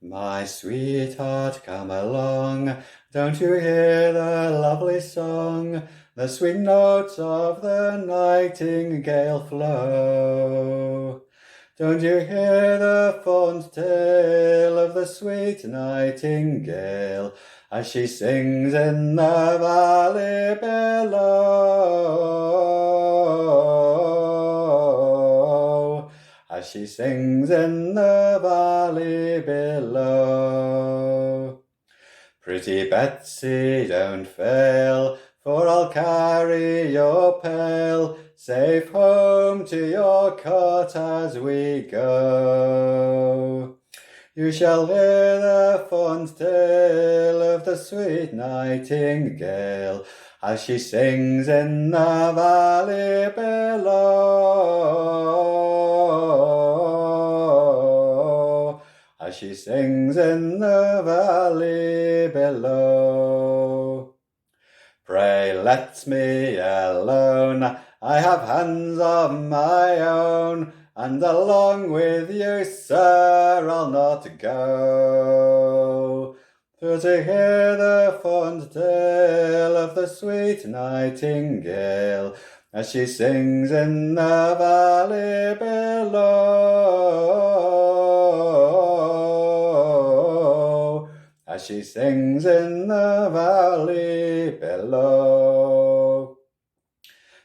My sweetheart, come along, don't you hear the lovely song? The sweet notes of the nightingale flow. Don't you hear the fond tale of the sweet nightingale as she sings in the valley below? As she sings in the valley below. Pretty Betsy, don't fail, for I'll carry your pail safe home to your cot as we go. You shall hear the fond tale of the sweet nightingale as she sings in the valley below. As she sings in the valley below. Pray let me alone, I have hands of my own, and along with you, sir, I'll not go. For to hear the fond tale of the sweet nightingale, as she sings in the valley below. As she sings in the valley below.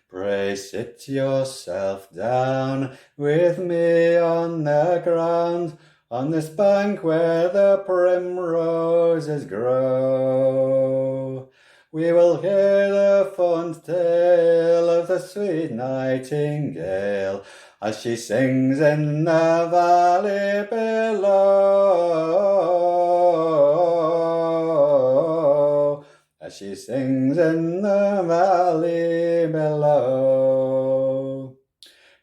Pray sit yourself down with me on the ground, on this bank where the primroses grow. We will hear the fond tale of the sweet nightingale as she sings in the valley below. As she sings in the valley below.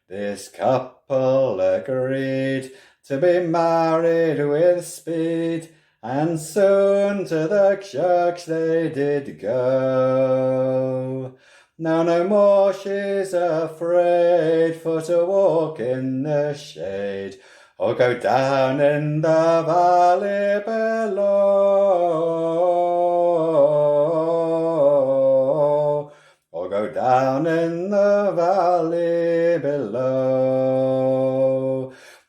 This couple agreed to be married with speed, and soon to the church they did go. Now no more she's afraid for to walk in the shade, or go down in the valley below, or go down in the valley below.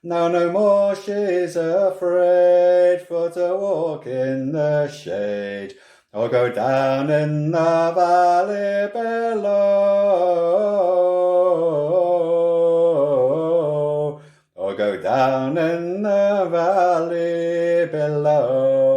Now no more she's afraid for to walk in the shade, or go down in the valley below, or go down in the valley below.